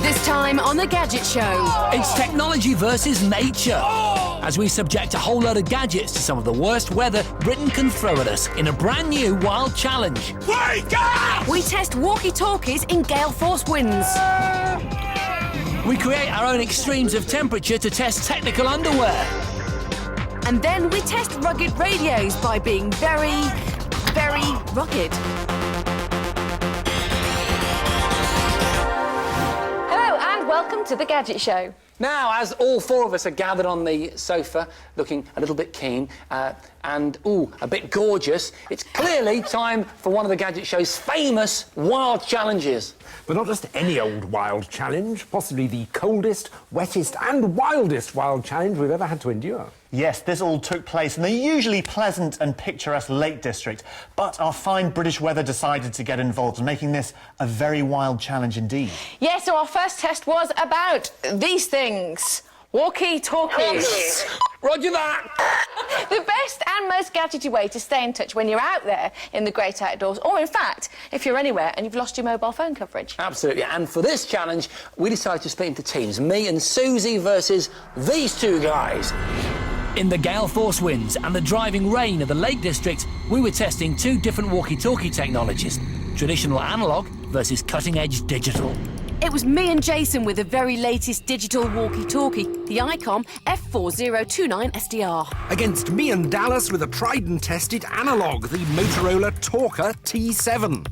This time on The Gadget Show. It's technology versus nature. As we subject a whole load of gadgets to some of the worst weather Britain can throw at us in a brand new wild challenge. Wake up! We test walkie-talkies in gale force winds. We create our own extremes of temperature to test technical underwear. And then we test rugged radios by being very, very rugged. Hello and welcome to The Gadget Show. Now, as all four of us are gathered on the sofa, looking a little bit keen and, a bit gorgeous, it's clearly time for one of the Gadget Show's famous wild challenges. But not just any old wild challenge, possibly the coldest, wettest and wildest wild challenge we've ever had to endure. Yes, this all took place in the usually pleasant and picturesque Lake District, but our fine British weather decided to get involved, making this a very wild challenge indeed. Yeah, so our first test was about these things. Walkie Talkies. Roger that! The best and most gadgety way to stay in touch when you're out there in the great outdoors, or in fact, if you're anywhere and you've lost your mobile phone coverage. Absolutely, and for this challenge, we decided to split into teams. Me and Suzie versus these two guys. In the gale force winds and the driving rain of the Lake District, we were testing two different walkie-talkie technologies. Traditional analog versus cutting-edge digital. It was me and Jason with the very latest digital walkie-talkie, the ICOM F4029 SDR. Against me and Dallas with a tried and tested analogue, the Motorola Talker T7.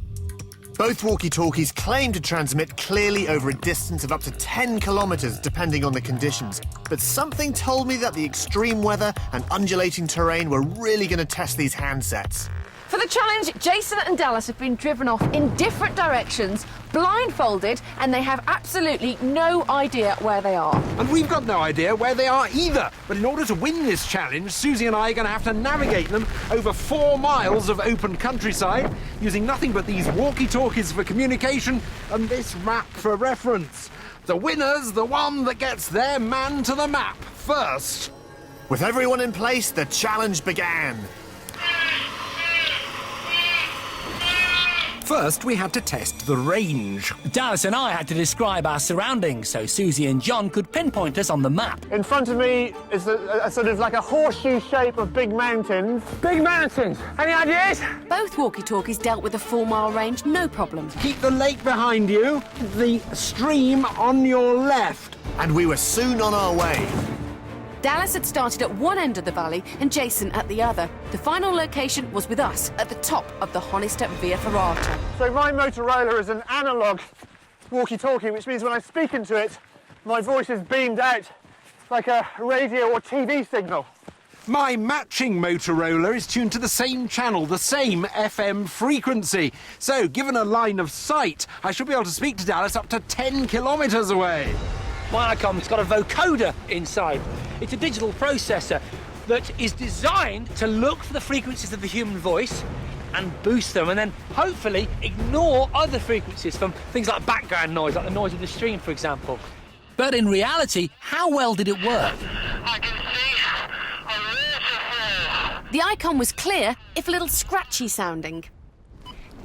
Both walkie-talkies claim to transmit clearly over a distance of up to 10 kilometres, depending on the conditions. But something told me that the extreme weather and undulating terrain were really going to test these handsets. For the challenge, Jason and Dallas have been driven off in different directions, blindfolded, and they have absolutely no idea where they are. And we've got no idea where they are either. But in order to win this challenge, Suzie and I are going to have to navigate them over 4 miles of open countryside, using nothing but these walkie-talkies for communication and this map for reference. The winner's the one that gets their man to the map first. With everyone in place, the challenge began. First, we had to test the range. Dallas and I had to describe our surroundings so Suzie and John could pinpoint us on the map. In front of me is a sort of like a horseshoe shape of big mountains. Big mountains! Any ideas? Both walkie-talkies dealt with a 4-mile range, no problem. Keep the lake behind you, the stream on your left. And we were soon on our way. Dallas had started at one end of the valley and Jason at the other. The final location was with us at the top of the Honesta Via Ferrata. So my Motorola is an analogue walkie-talkie, which means when I speak into it, my voice is beamed out like a radio or TV signal. My matching Motorola is tuned to the same channel, the same FM frequency. So, given a line of sight, I should be able to speak to Dallas up to 10 kilometres away. My ICOM's got a vocoder inside. It's a digital processor that is designed to look for the frequencies of the human voice and boost them, and then hopefully ignore other frequencies from things like background noise, like the noise of the stream, for example. But in reality, how well did it work? I can see a waterfall. The ICOM was clear, if a little scratchy sounding.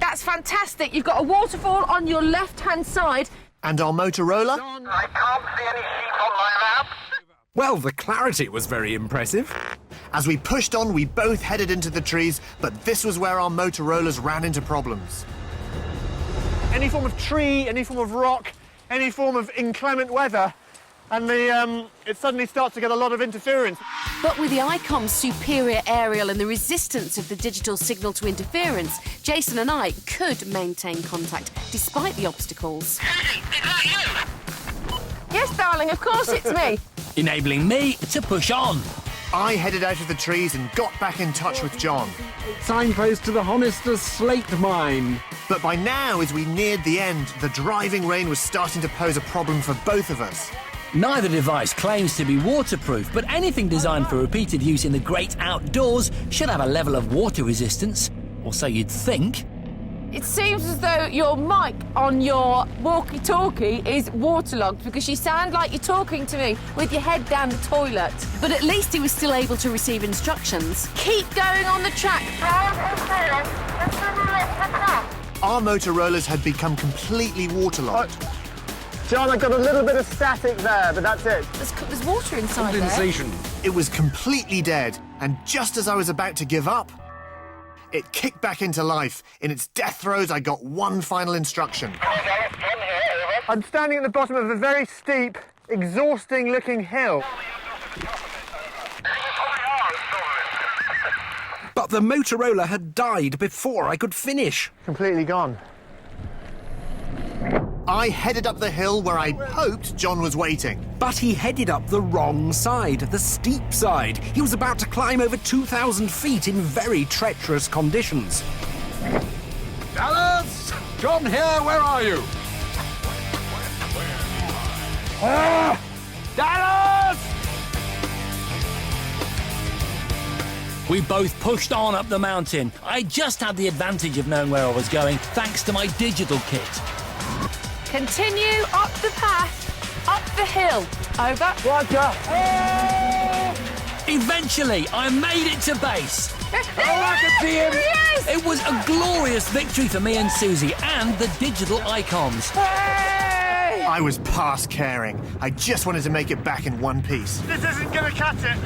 That's fantastic. You've got a waterfall on your left-hand side. And our Motorola? I can't see any sheep on my map. Well, the clarity was very impressive. As we pushed on, we both headed into the trees, but this was where our Motorolas ran into problems. Any form of tree, any form of rock, any form of inclement weather, and it suddenly starts to get a lot of interference. But with the ICOM's superior aerial and the resistance of the digital signal to interference, Jason and I could maintain contact despite the obstacles. Suzie, is that you? Yes, darling, of course it's me. Enabling me to push on. I headed out of the trees and got back in touch with John. Signpost to the Honesta slate mine. But by now, as we neared the end, the driving rain was starting to pose a problem for both of us. Neither device claims to be waterproof, but anything designed for repeated use in the great outdoors should have a level of water resistance, or so you'd think. It seems as though your mic on your walkie-talkie is waterlogged because you sound like you're talking to me with your head down the toilet. But at least he was still able to receive instructions. Keep going on the track. Our Motorolas had become completely waterlogged. John, I got a little bit of static there, but that's it. There's water inside there. Condensation. It was completely dead, and just as I was about to give up, it kicked back into life. In its death throes, I got one final instruction. I'm standing at the bottom of a very steep, exhausting-looking hill. But the Motorola had died before I could finish. Completely gone. I headed up the hill where I hoped John was waiting. But he headed up the wrong side, the steep side. He was about to climb over 2,000 feet in very treacherous conditions. Dallas! John here, where are you? Dallas! We both pushed on up the mountain. I just had the advantage of knowing where I was going, thanks to my digital kit. Continue up the path, up the hill. Over. Roger. Eventually, I made it to base. I can see him. It was a glorious victory for me and Suzie and the digital icons. I was past caring. I just wanted to make it back in one piece. This isn't going to cut it.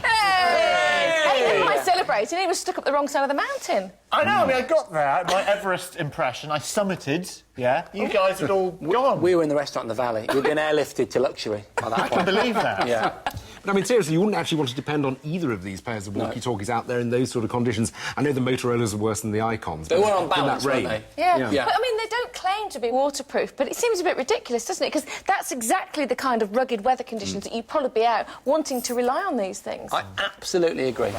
Hey, never mind celebrating. He was stuck up the wrong side of the mountain. I know, I mean, I got there, my Everest impression, I summited, yeah? You guys had all gone. We were in the restaurant in the valley. We'd been airlifted to luxury by that I can believe that. Yeah. But I mean, seriously, you wouldn't actually want to depend on either of these pairs of walkie-talkies out there in those sort of conditions. I know the Motorola's are worse than the Icons. They but were on in balance, that rain. weren't they? Yeah. Yeah. But I mean, they don't claim to be waterproof, but it seems a bit ridiculous, doesn't it? Because that's exactly the kind of rugged weather conditions that you'd probably be out wanting to rely on these things. I absolutely agree.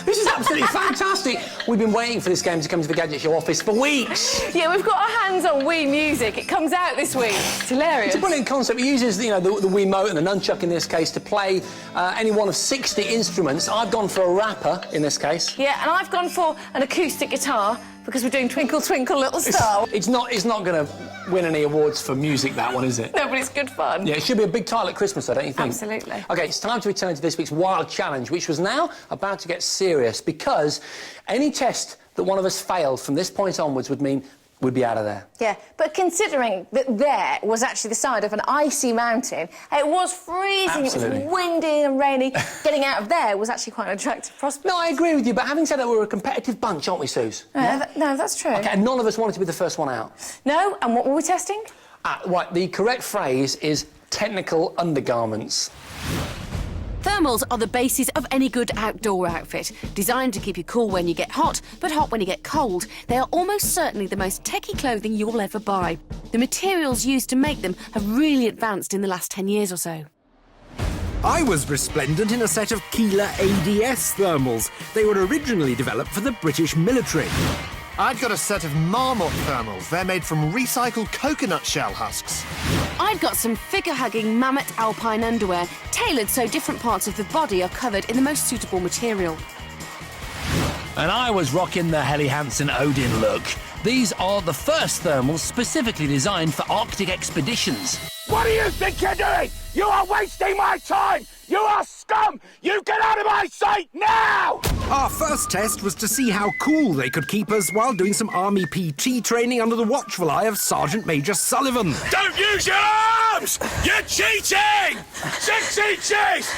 This is absolutely fantastic. We've been waiting for this game to come to the Gadget Show office for weeks. Yeah, we've got our hands on Wii Music. It comes out this week. It's hilarious. It's a brilliant concept. It uses, the Wiimote and the nunchuck in this case to play any one of 60 instruments. I've gone for a rapper in this case. Yeah, and I've gone for an acoustic guitar because we're doing Twinkle Twinkle Little Star. It's not going to win any awards for music, that one, is it? No, but it's good fun. Yeah, it should be a big title at Christmas, though, don't you think? Absolutely. OK, it's time to return to this week's Wild Challenge, which was now about to get serious because any test that one of us failed from this point onwards would mean we'd be out of there. Yeah, but considering that there was actually the side of an icy mountain, it was freezing, Absolutely. It was windy and rainy, getting out of there was actually quite an attractive prospect. No, I agree with you, but having said that, we're a competitive bunch, aren't we, Suze? No, that's true. OK, and none of us wanted to be the first one out. No, and what were we testing? Right, the correct phrase is technical undergarments. Thermals are the basis of any good outdoor outfit, designed to keep you cool when you get hot, but hot when you get cold. They are almost certainly the most techie clothing you'll ever buy. The materials used to make them have really advanced in the last 10 years or so. I was resplendent in a set of Keeler ADS thermals. They were originally developed for the British military. I'd got a set of Marmot thermals. They're made from recycled coconut shell husks. I've got some figure-hugging Mammoth alpine underwear, tailored so different parts of the body are covered in the most suitable material. And I was rocking the Helly Hansen Odin look. These are the first thermals specifically designed for Arctic expeditions. What do you think you're doing? You are wasting my time! You are scum! You get out of my sight now! Our first test was to see how cool they could keep us while doing some Army PT training under the watchful eye of Sergeant Major Sullivan. Don't use your arms! You're cheating! 6 inches!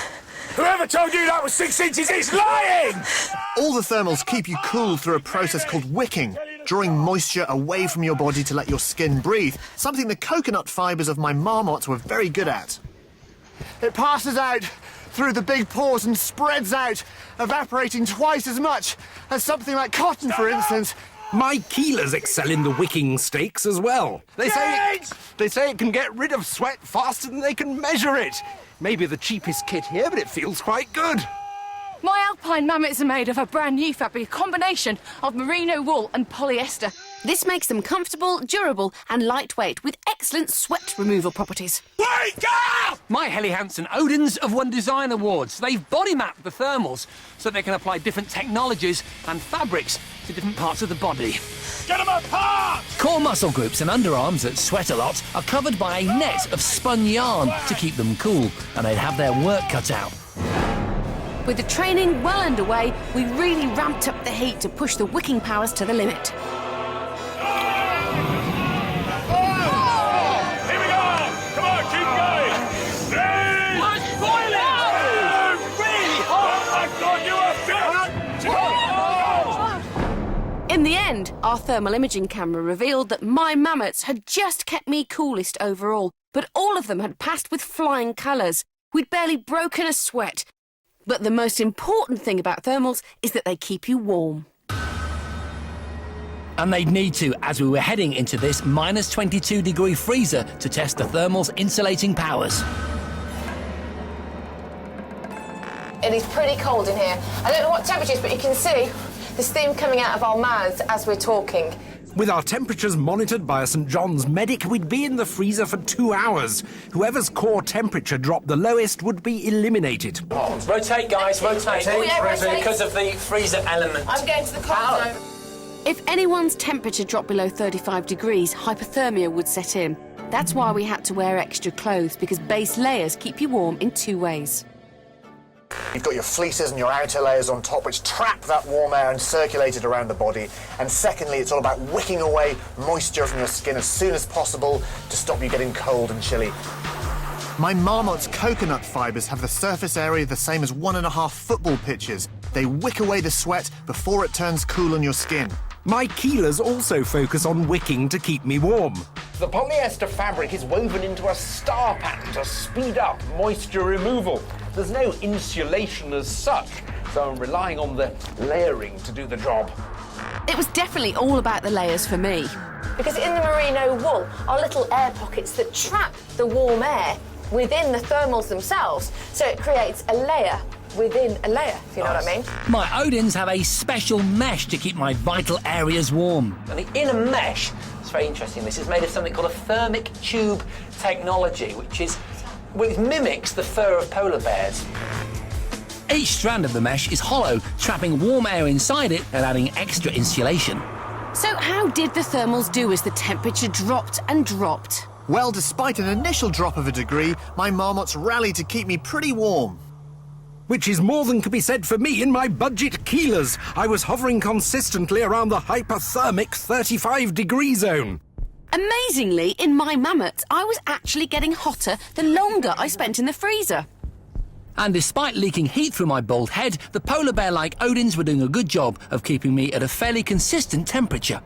Whoever told you that was 6 inches is lying! All the thermals keep you cool through a process called wicking, drawing moisture away from your body to let your skin breathe, something the coconut fibres of my Marmots were very good at. It passes out through the big pores and spreads out, evaporating twice as much as something like cotton, for instance. My Keelers excel in the wicking stakes as well. They say it can get rid of sweat faster than they can measure it. Maybe the cheapest kit here, but it feels quite good. My alpine mammoths are made of a brand new fabric, a combination of merino wool and polyester. This makes them comfortable, durable and lightweight with excellent sweat removal properties. Wake up! My Helly Hansen Odins have won design awards. They've body mapped the thermals so they can apply different technologies and fabrics to different parts of the body. Get them apart! Core muscle groups and underarms that sweat a lot are covered by a net of spun yarn to keep them cool, and they'd have their work cut out. With the training well underway, we really ramped up the heat to push the wicking powers to the limit. Here we go! Come on, keep going! It's boiling! Really hot! Oh my God, you are fit! In the end, our thermal imaging camera revealed that my mammoths had just kept me coolest overall, but all of them had passed with flying colours. We'd barely broken a sweat. But the most important thing about thermals is that they keep you warm. And they'd need to, as we were heading into this minus 22-degree freezer to test the thermal's insulating powers. It is pretty cold in here. I don't know what temperature it is, but you can see the steam coming out of our mouths as we're talking. With our temperatures monitored by a St John's medic, we'd be in the freezer for 2 hours. Whoever's core temperature dropped the lowest would be eliminated. Rotate, guys, rotate. Oh, yeah, rotate. Because of the freezer element. I'm going to the cold zone. If anyone's temperature dropped below 35 degrees, hypothermia would set in. That's why we had to wear extra clothes, because base layers keep you warm in 2 ways. You've got your fleeces and your outer layers on top, which trap that warm air and circulate it around the body. And secondly, it's all about wicking away moisture from your skin as soon as possible to stop you getting cold and chilly. My Marmot's coconut fibres have the surface area the same as 1.5 football pitches. They wick away the sweat before it turns cool on your skin. My Keelers also focus on wicking to keep me warm. The polyester fabric is woven into a star pattern to speed up moisture removal. There's no insulation as such, so I'm relying on the layering to do the job. It was definitely all about the layers for me. Because in the merino wool are little air pockets that trap the warm air within the thermals themselves, so it creates a layer within a layer, if you know what I mean. My Odins have a special mesh to keep my vital areas warm. And the inner mesh, it's very interesting, this is made of something called a thermic tube technology, which mimics the fur of polar bears. Each strand of the mesh is hollow, trapping warm air inside it and adding extra insulation. So how did the thermals do as the temperature dropped and dropped? Well, despite an initial drop of a degree, my Marmots rallied to keep me pretty warm. Which is more than can be said for me in my budget Keelers. I was hovering consistently around the hypothermic 35-degree zone. Amazingly, in my mammoths, I was actually getting hotter the longer I spent in the freezer. And despite leaking heat through my bald head, the polar bear-like Odins were doing a good job of keeping me at a fairly consistent temperature.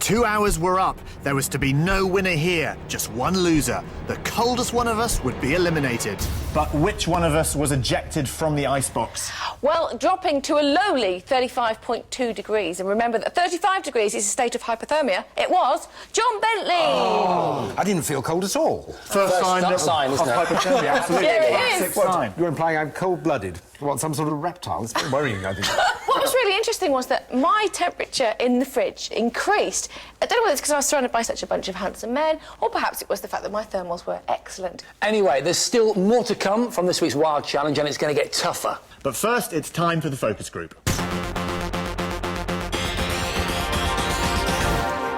2 hours were up. There was to be no winner here, just one loser. The coldest one of us would be eliminated. But which one of us was ejected from the icebox? Well, dropping to a lowly 35.2 degrees. And remember that 35 degrees is a state of hypothermia. It was John Bentley. Oh, I didn't feel cold at all. First sign of hypothermia, absolutely. Yeah, it is. You're implying I'm cold-blooded. What, some sort of reptile? It's very worrying, I think. What was really interesting was that my temperature in the fridge increased. I don't know whether it's because I was surrounded by such a bunch of handsome men, or perhaps it was the fact that my thermals were excellent. Anyway, there's still more to come from this week's Wild Challenge, and it's going to get tougher. But first, it's time for the focus group.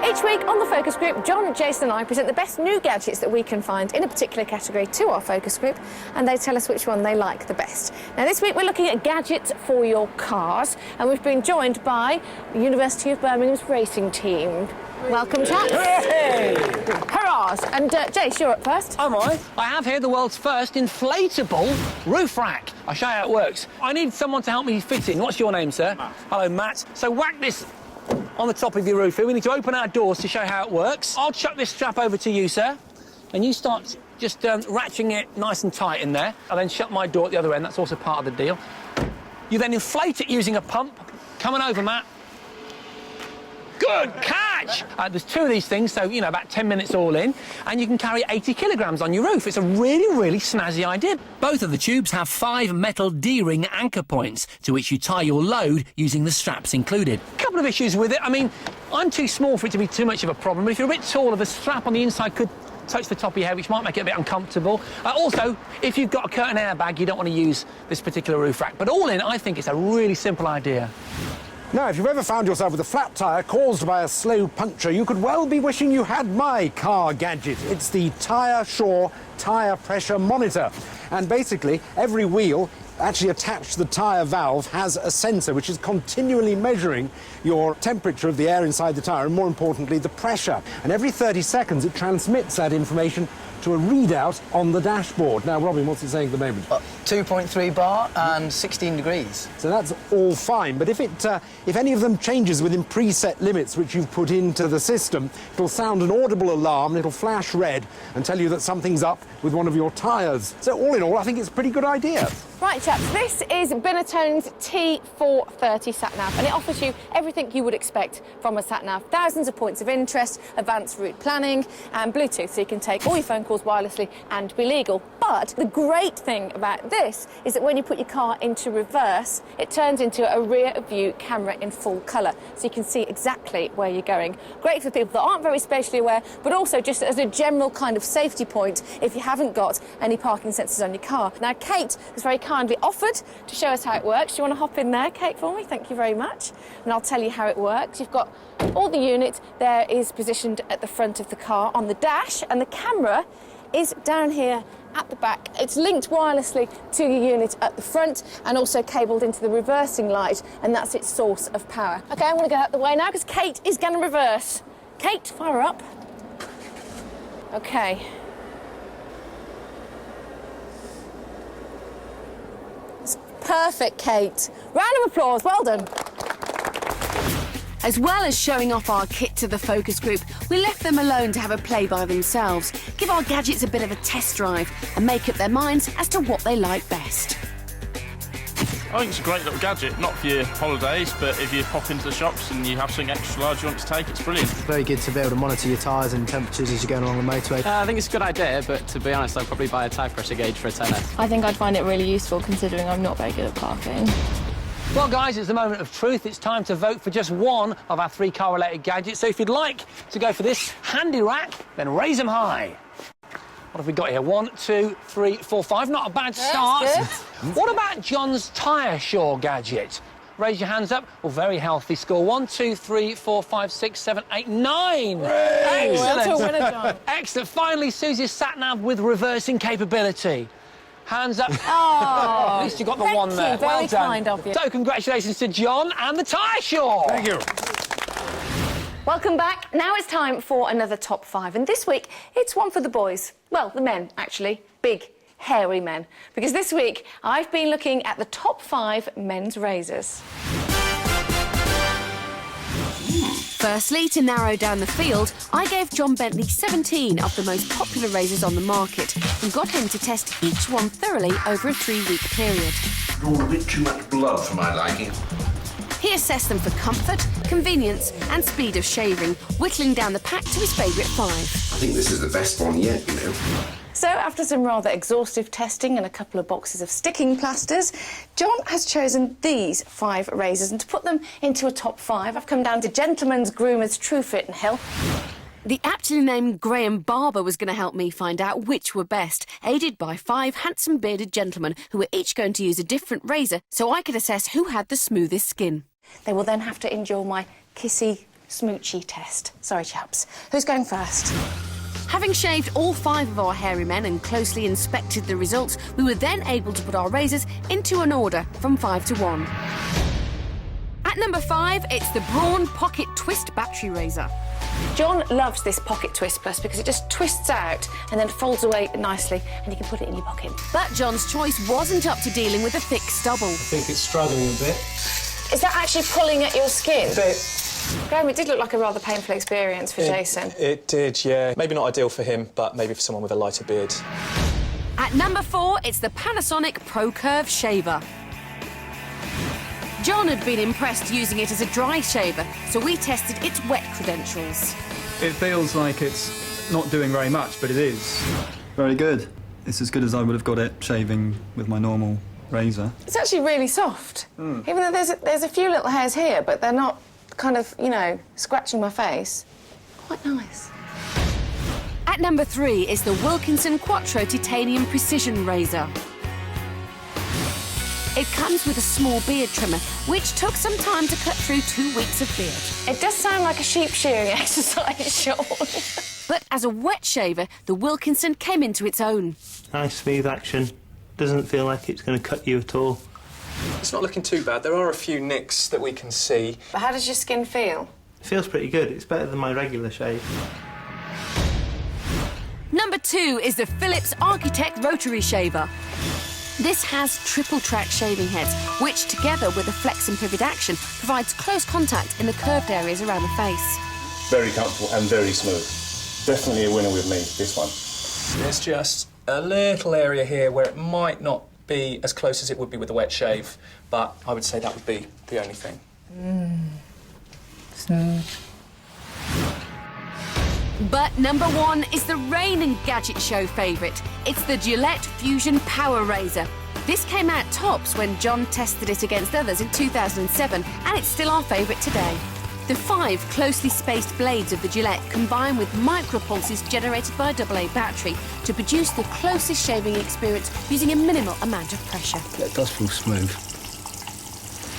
Each week on the focus group, John, Jason and I present the best new gadgets that we can find in a particular category to our focus group, and they tell us which one they like the best. Now, this week we're looking at gadgets for your cars, and we've been joined by the University of Birmingham's racing team. Welcome, chaps. Hey! Hurrahs! And Jace, you're up first. Am I? I have here the world's first inflatable roof rack. I'll show you how it works. I need someone to help me fit in. What's your name, sir? Matt. Hello, Matt. So whack this on the top of your roof here. We need to open our doors to show how it works. I'll chuck this strap over to you, sir, and you start just ratcheting it nice and tight in there. I'll then shut my door at the other end. That's also part of the deal. You then inflate it using a pump. Coming over, Matt. Good catch! There's 2 of these things, so, you know, about 10 minutes all in, and you can carry 80 kilograms on your roof. It's a really, really snazzy idea. Both of the tubes have 5 metal D-ring anchor points to which you tie your load using the straps included. A couple of issues with it. I mean, I'm too small for it to be too much of a problem, but if you're a bit taller, the strap on the inside could touch the top of your head, which might make it a bit uncomfortable. Also, if you've got a curtain airbag, you don't want to use this particular roof rack. But all in, I think it's a really simple idea. Now, if you've ever found yourself with a flat tyre caused by a slow puncture, you could well be wishing you had my car gadget. It's the Tyre Shore tyre pressure monitor. And basically, every wheel actually attached to the tyre valve has a sensor which is continually measuring your temperature of the air inside the tyre and, more importantly, the pressure. And every 30 seconds it transmits that information to a readout on the dashboard. Now, Robin, what's it saying at the moment? 2.3 bar and 16 degrees. So that's all fine, but if any of them changes within preset limits which you've put into the system, it'll sound an audible alarm, it'll flash red and tell you that something's up with one of your tyres. So all in all, I think it's a pretty good idea. Right, chaps, this is Binatone's T430 sat-nav, and it offers you everything you would expect from a sat-nav. Thousands of points of interest, advanced route planning, and Bluetooth, so you can take all your phone calls wirelessly and be legal. But the great thing about this is that when you put your car into reverse, it turns into a rear-view camera in full colour, so you can see exactly where you're going. Great for people that aren't very spatially aware, but also just as a general kind of safety point if you haven't got any parking sensors on your car. Now, Kate has very kindly offered to show us how it works. Do you want to hop in there, Kate, for me? Thank you very much. And I'll tell you how it works. You've got all the unit there is positioned at the front of the car on the dash, and the camera is down here at the back. It's linked wirelessly to your unit at the front and also cabled into the reversing light, and that's its source of power. OK, I'm going to get out of the way now because Kate is going to reverse. Kate, fire up. OK. It's perfect, Kate. Round of applause, well done. As well as showing off our kit to the focus group, we left them alone to have a play by themselves, give our gadgets a bit of a test drive and make up their minds as to what they like best. I think it's a great little gadget, not for your holidays, but if you pop into the shops and you have something extra large you want to take, it's brilliant. It's very good to be able to monitor your tyres and temperatures as you're going along the motorway. I think it's a good idea, but to be honest, I'd probably buy a tyre pressure gauge for a tenner. I think I'd find it really useful considering I'm not very good at parking. Well, guys, it's the moment of truth. It's time to vote for just one of our 3 car-related gadgets. So if you'd like to go for this handy rack, then raise them high. What have we got here? 1, 2, 3, 4, 5. Not a bad start. What about John's tyre Shore gadget? Raise your hands up. Well, very healthy score. 1, 2, 3, 4, 5, 6, 7, 8, 9. Excellent. That's a winner, John. Excellent. Finally, Susie's sat-nav with reversing capability. Hands up. Oh, at least you got the one there. Very well done. kind of you. So, congratulations to John and the Tyre Shore. Thank you. Welcome back. Now it's time for another top 5, and this week it's one for the boys. Well, the men, actually. Big, hairy men. Because this week I've been looking at the top 5 men's razors. Firstly, to narrow down the field, I gave John Bentley 17 of the most popular razors on the market and got him to test each one thoroughly over a 3-week period. Drawn a bit too much blood for my liking. He assessed them for comfort, convenience and speed of shaving, whittling down the pack to his favourite 5. I think this is the best one yet, you know. So, after some rather exhaustive testing and a couple of boxes of sticking plasters, John has chosen these 5 razors, and to put them into a top 5, I've come down to Gentleman's Groomers Truefit and Hill. The aptly named Graham Barber was going to help me find out which were best, aided by 5 handsome bearded gentlemen who were each going to use a different razor so I could assess who had the smoothest skin. They will then have to endure my kissy smoochy test. Sorry, chaps. Who's going first? Having shaved all 5 of our hairy men and closely inspected the results, we were then able to put our razors into an order from 5 to 1. At number 5, it's the Braun Pocket Twist Battery Razor. John loves this Pocket Twist Plus because it just twists out and then folds away nicely and you can put it in your pocket. But John's choice wasn't up to dealing with a thick stubble. I think it's struggling a bit. Is that actually pulling at your skin? A bit. Graham, it did look like a rather painful experience for Jason. It did, yeah. Maybe not ideal for him, but maybe for someone with a lighter beard. At number 4, it's the Panasonic Pro Curve Shaver. John had been impressed using it as a dry shaver, so we tested its wet credentials. It feels like it's not doing very much, but it is. Very good. It's as good as I would have got it shaving with my normal razor. It's actually really soft. Even though there's a few little hairs here, but they're not kind of, you know, scratching my face. Quite nice. At number 3 is the Wilkinson Quattro Titanium Precision Razor. It comes with a small beard trimmer, which took some time to cut through 2 weeks of beard. It does sound like a sheep shearing exercise, Sean. But as a wet shaver, the Wilkinson came into its own. Nice smooth action. Doesn't feel like it's going to cut you at all. It's not looking too bad. There are a few nicks that we can see. But how does your skin feel? It feels pretty good. It's better than my regular shave. Number 2 is the Philips Architect Rotary Shaver. This has triple track shaving heads, which together with a flex and pivot action provides close contact in the curved areas around the face. Very comfortable and very smooth. Definitely a winner with me, this one. There's just a little area here where it might not be as close as it would be with a wet shave, but I would say that would be the only thing. Smooth. But number 1 is the reigning Gadget Show favourite. It's the Gillette Fusion Power Razor. This came out tops when John tested it against others in 2007, and it's still our favourite today. The 5 closely spaced blades of the Gillette combine with micropulses generated by a AA battery to produce the closest shaving experience using a minimal amount of pressure. It does feel smooth.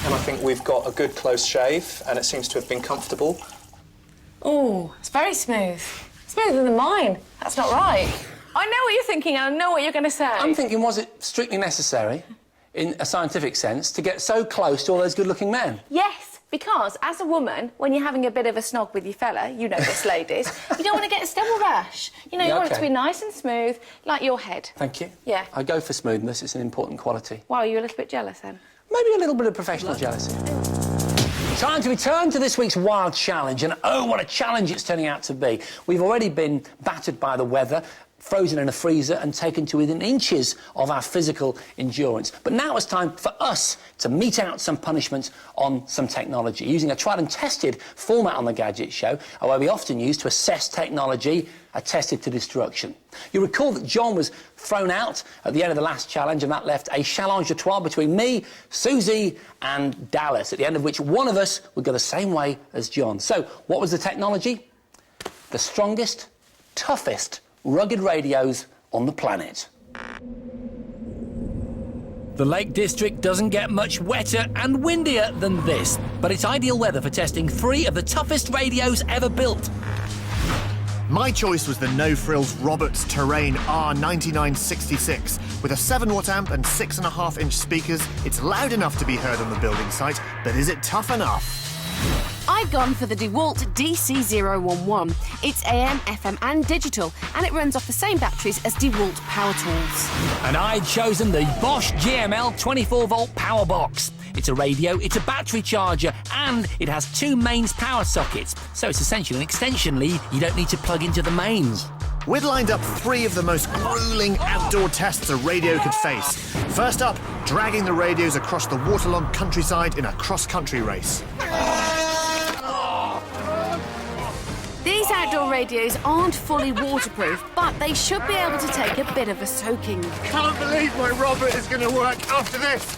And I think we've got a good close shave, and it seems to have been comfortable. Oh, it's very smooth. Smoother than mine. That's not right. I know what you're thinking, and I know what you're going to say. I'm thinking, was it strictly necessary, in a scientific sense, to get so close to all those good-looking men? Yes, because as a woman, when you're having a bit of a snog with your fella, you know this, ladies, you don't want to get a stubble rash. You know, you want it to be nice and smooth, like your head. Thank you. Yeah. I go for smoothness. It's an important quality. Wow, are you a little bit jealous then? Maybe a little bit of professional jealousy. Time to return to this week's Wild Challenge, and oh, what a challenge it's turning out to be. We've already been battered by the weather, frozen in a freezer and taken to within inches of our physical endurance. But now it's time for us to mete out some punishment on some technology, using a tried and tested format on the Gadget Show, a way we often use to assess technology, tested to destruction. You'll recall that John was thrown out at the end of the last challenge, and that left a challenge à trois between me, Suzie and Dallas, at the end of which one of us would go the same way as John. So, what was the technology? The strongest, toughest, rugged radios on the planet. The Lake District doesn't get much wetter and windier than this, but it's ideal weather for testing 3 of the toughest radios ever built. My choice was the No Frills Roberts Terrain R9966. With a 7-watt amp and 6.5-inch speakers, it's loud enough to be heard on the building site, but is it tough enough? I've gone for the DeWalt DC011. It's AM, FM and digital, and it runs off the same batteries as DeWalt power tools. And I'd chosen the Bosch GML 24-volt power box. It's a radio, it's a battery charger, and it has 2 mains power sockets, so it's essentially an extension lead you don't need to plug into the mains. We'd lined up 3 of the most grueling outdoor tests a radio could face. First up, dragging the radios across the waterlogged countryside in a cross-country race. These outdoor radios aren't fully waterproof, but they should be able to take a bit of a soaking. Can't believe my Robert is going to work after this.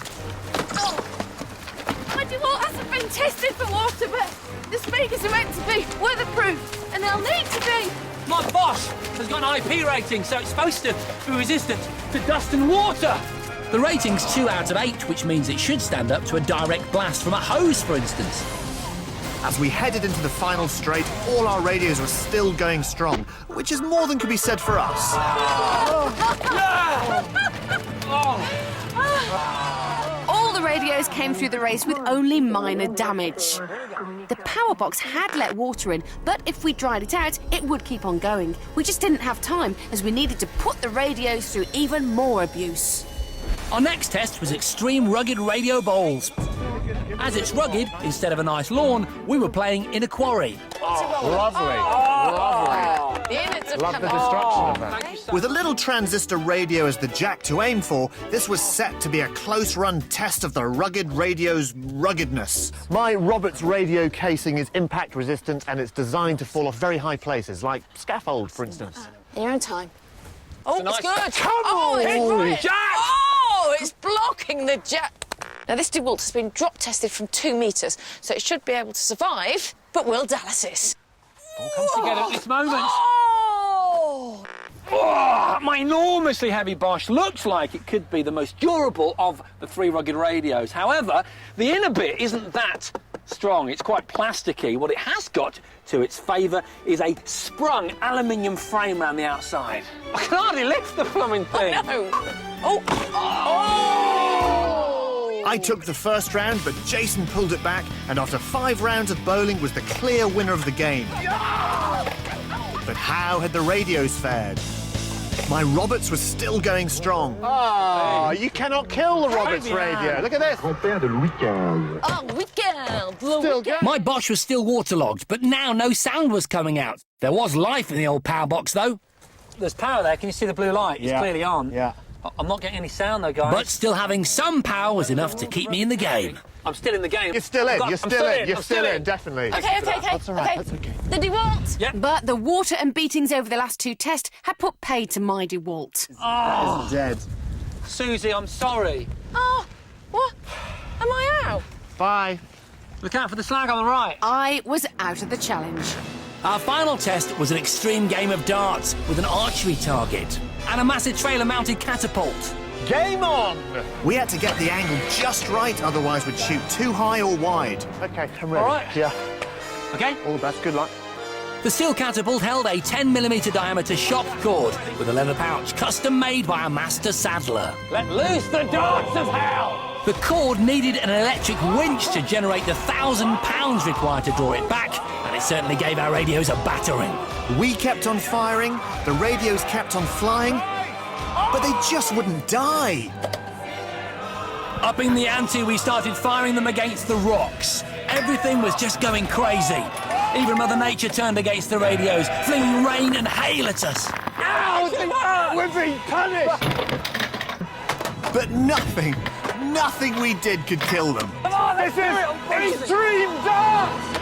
My DeWalt hasn't been tested for water, but the speakers are meant to be weatherproof, and they'll need to be. My Bosch has got an IP rating, so it's supposed to be resistant to dust and water. The rating's 2 out of 8, which means it should stand up to a direct blast from a hose, for instance. As we headed into the final straight, all our radios were still going strong, which is more than could be said for us. All the radios came through the race with only minor damage. The power box had let water in, but if we dried it out, it would keep on going. We just didn't have time, as we needed to put the radios through even more abuse. Our next test was extreme rugged radio bowls. As it's rugged, instead of a nice lawn, we were playing in a quarry. Lovely. Love the destruction of that. With a little transistor radio as the jack to aim for, this was set to be a close-run test of the rugged radio's ruggedness. My Roberts radio casing is impact resistant and it's designed to fall off very high places, like scaffold, for instance. You're in time. Oh, It's a it's nice- good. Come on, it's hit right. Jack! Oh, it's blocking the jack. Now, this DeWalt has been drop tested from 2 metres, so it should be able to survive, but will Dallas's? All comes together at this moment. Oh! Oh, my enormously heavy Bosch looks like it could be the most durable of the 3 rugged radios. However, the inner bit isn't that strong. It's quite plasticky. What it has got to its favour is a sprung aluminium frame around the outside. I can hardly lift the plumbing thing. Oh! I took the first round, but Jason pulled it back, and after 5 rounds of bowling was the clear winner of the game. But how had the radios fared? My Roberts was still going strong. Oh, you cannot kill the Roberts radio. Look at this. Oh, weekend! Still going. My Bosch was still waterlogged, but now no sound was coming out. There was life in the old power box, though. There's power there. Can you see the blue light? It's clearly on. Yeah. I'm not getting any sound, though, guys. But still having some power was enough to keep me in the game. I'm still in the game. You're still in. You're still in, definitely. Okay. That's all right. That's okay. The DeWalt. Yeah. But the water and beatings over the last 2 tests had put paid to my DeWalt. That is dead. Suzie, I'm sorry. Oh, what? Am I out? Bye. Look out for the slag on the right. I was out of the challenge. Our final test was an extreme game of darts with an archery target and a massive trailer-mounted catapult. Game on! We had to get the angle just right, otherwise we'd shoot too high or wide. Okay, I'm ready. All right. Yeah. Okay. All the best. Good luck. The steel catapult held a 10mm diameter shock cord with a leather pouch custom made by a master saddler. Let loose the darts of hell! The cord needed an electric winch to generate the 1,000 pounds required to draw it back, and it certainly gave our radios a battering. We kept on firing, the radios kept on flying, but they just wouldn't die. Upping the ante, we started firing them against the rocks. Everything was just going crazy. Even Mother Nature turned against the radios, flinging rain and hail at us. Ow! We're being punished! But nothing we did could kill them. Come on, this is extreme darts!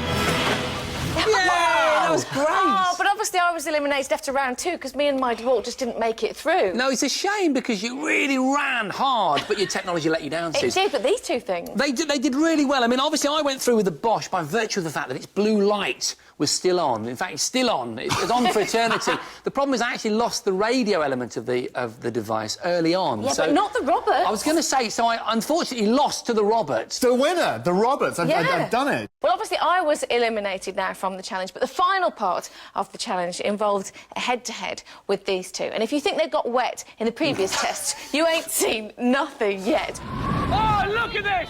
Yeah, that was great. Oh, but obviously I was eliminated after round 2 because me and my DeWalt just didn't make it through. No, it's a shame because you really ran hard, but your technology let you down, Suze. It did, but these 2 things... They did really well. I mean, obviously I went through with the Bosch by virtue of the fact that its blue light was still on. In fact, it's still on. It's on for eternity. The problem is I actually lost the radio element of the device early on. Yeah, so but not the Roberts. I was going to say, so I unfortunately lost to the Roberts. The winner, the Roberts. I've done it. Well, obviously I was eliminated now from the challenge, but the final part of the challenge involved a head-to-head with these 2. And if you think they got wet in the previous tests, you ain't seen nothing yet. Oh, look at this!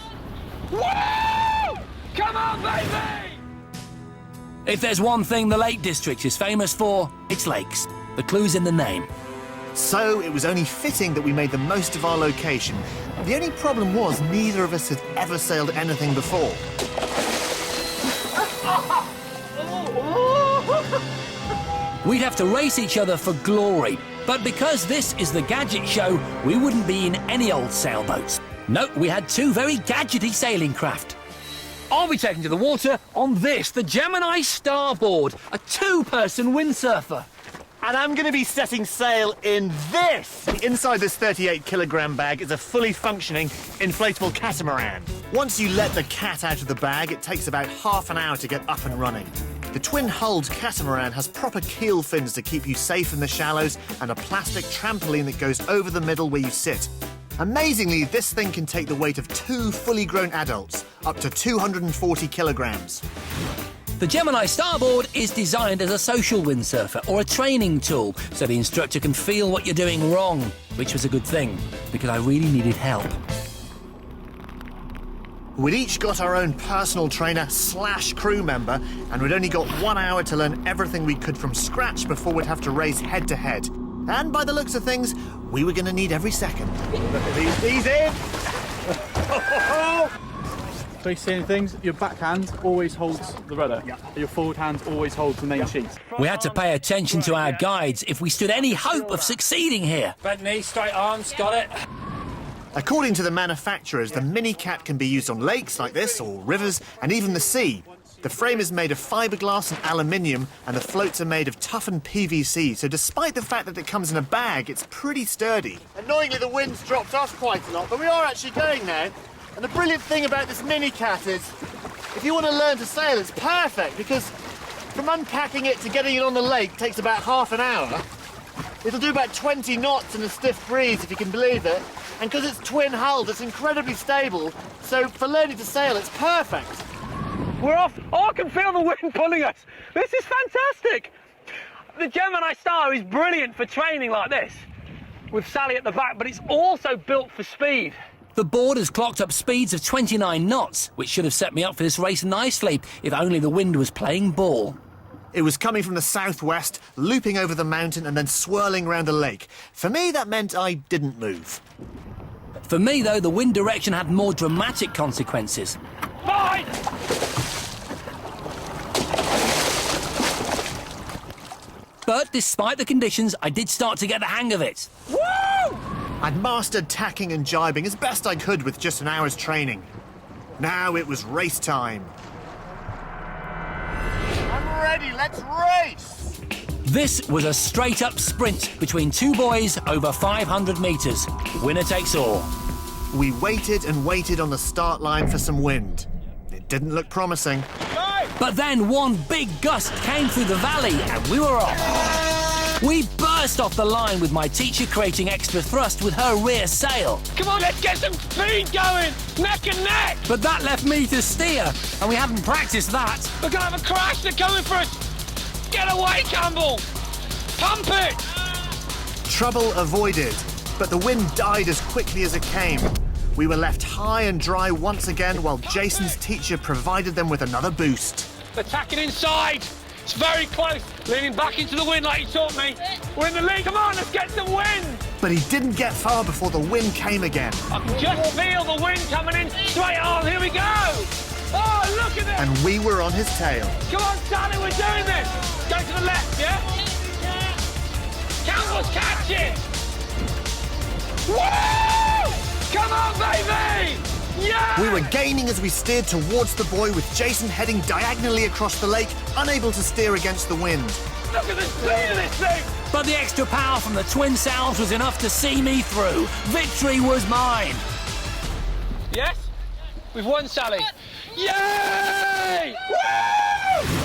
Woo! Come on, baby! If there's one thing the Lake District is famous for, it's lakes. The clue's in the name. So it was only fitting that we made the most of our location. The only problem was neither of us had ever sailed anything before. We'd have to race each other for glory. But because this is the Gadget show, we wouldn't be in any old sailboats. No, we had 2 very gadgety sailing craft. I'll be taken to the water on this, the Gemini Starboard, a 2-person windsurfer. And I'm going to be setting sail in this. Inside this 38-kilogram bag is a fully functioning inflatable catamaran. Once you let the cat out of the bag, it takes about half an hour to get up and running. The twin-hulled catamaran has proper keel fins to keep you safe in the shallows and a plastic trampoline that goes over the middle where you sit. Amazingly, this thing can take the weight of 2 fully grown adults, up to 240 kilograms. The Gemini Starboard is designed as a social windsurfer or a training tool, so the instructor can feel what you're doing wrong, which was a good thing, because I really needed help. We'd each got our own personal trainer / crew member, and we'd only got 1 hour to learn everything we could from scratch before we'd have to race head-to-head. And by the looks of things, we were going to need every second. Look at these in! Basic things, your backhand always holds the rudder. Your forward hand always holds the main sheet. We had to pay attention to our guides if we stood any hope of succeeding here. Bent knee, straight arms, got it. According to the manufacturers, the Mini Cat can be used on lakes like this, or rivers, and even the sea. The frame is made of fiberglass and aluminium, and the floats are made of toughened PVC, so despite the fact that it comes in a bag, it's pretty sturdy. Annoyingly, the wind's dropped off quite a lot, but we are actually going now. And the brilliant thing about this Mini Cat is, if you want to learn to sail, it's perfect, because from unpacking it to getting it on the lake takes about half an hour. It'll do about 20 knots in a stiff breeze, if you can believe it. And because it's twin-hulled, it's incredibly stable, so for learning to sail, it's perfect. We're off. Oh, I can feel the wind pulling us. This is fantastic. The Gemini Star is brilliant for training like this, with Sally at the back, but it's also built for speed. The board has clocked up speeds of 29 knots, which should have set me up for this race nicely, if only the wind was playing ball. It was coming from the southwest, looping over the mountain and then swirling round the lake. For me, that meant I didn't move. For me, though, the wind direction had more dramatic consequences. Fine! But despite the conditions, I did start to get the hang of it. Woo! I'd mastered tacking and jibing as best I could with just an hour's training. Now it was race time. I'm ready, let's race! This was a straight-up sprint between two boys over 500 metres. Winner takes all. We waited and waited on the start line for some wind. It didn't look promising. But then one big gust came through the valley and we were off. We burst off the line with my teacher creating extra thrust with her rear sail. Come on, let's get some speed going! Neck and neck! But that left me to steer, and we haven't practiced that. We're gonna have a crash, they're coming for us! Get away, Campbell! Pump it! Trouble avoided, but the wind died as quickly as it came. We were left high and dry once again while Jason's teacher provided them with another boost. They're tacking inside! It's very close! Leaning back into the wind like you taught me! We're in the lead, come on, let's get some wind! But he didn't get far before the wind came again. I can just feel the wind coming in straight on, here we go! Oh, look at this! And we were on his tail. Come on, Sally, we're doing this! Go to the left, yeah? Campbell's catch it! Woo! Come on, baby! Yeah! We were gaining as we steered towards the buoy with Jason heading diagonally across the lake, unable to steer against the wind. Look at the speed of this thing! But the extra power from the twin sails was enough to see me through. Victory was mine. Yes? We've won, Sally. Yay! Woo!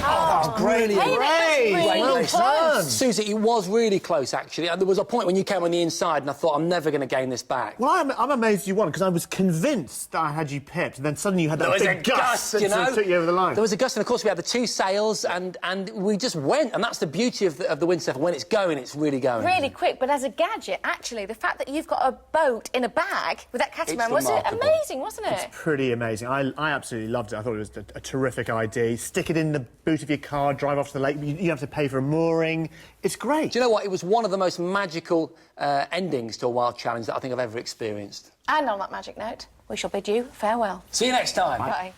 Oh, great race! Suzie, it was really close, actually. And there was a point when you came on the inside and I thought, I'm never going to gain this back. Well, I'm amazed you won, because I was convinced that I had you pipped, and then suddenly you had that big gust that sort of took you over the line. There was a gust, and of course we had the two sails, and we just went, and that's the beauty of the windsurf. When it's going, it's really going. Really quick, but as a gadget, actually, the fact that you've got a boat in a bag with that catamaran was amazing, wasn't it? It's pretty amazing. I absolutely loved it. I thought it was a terrific idea. Stick it in the boot of your car, drive off to the lake. You have to pay for a mooring. It's great. Do you know what? It was one of the most magical endings to a wild challenge that I think I've ever experienced. And on that magic note, we shall bid you farewell. See you next time. Bye.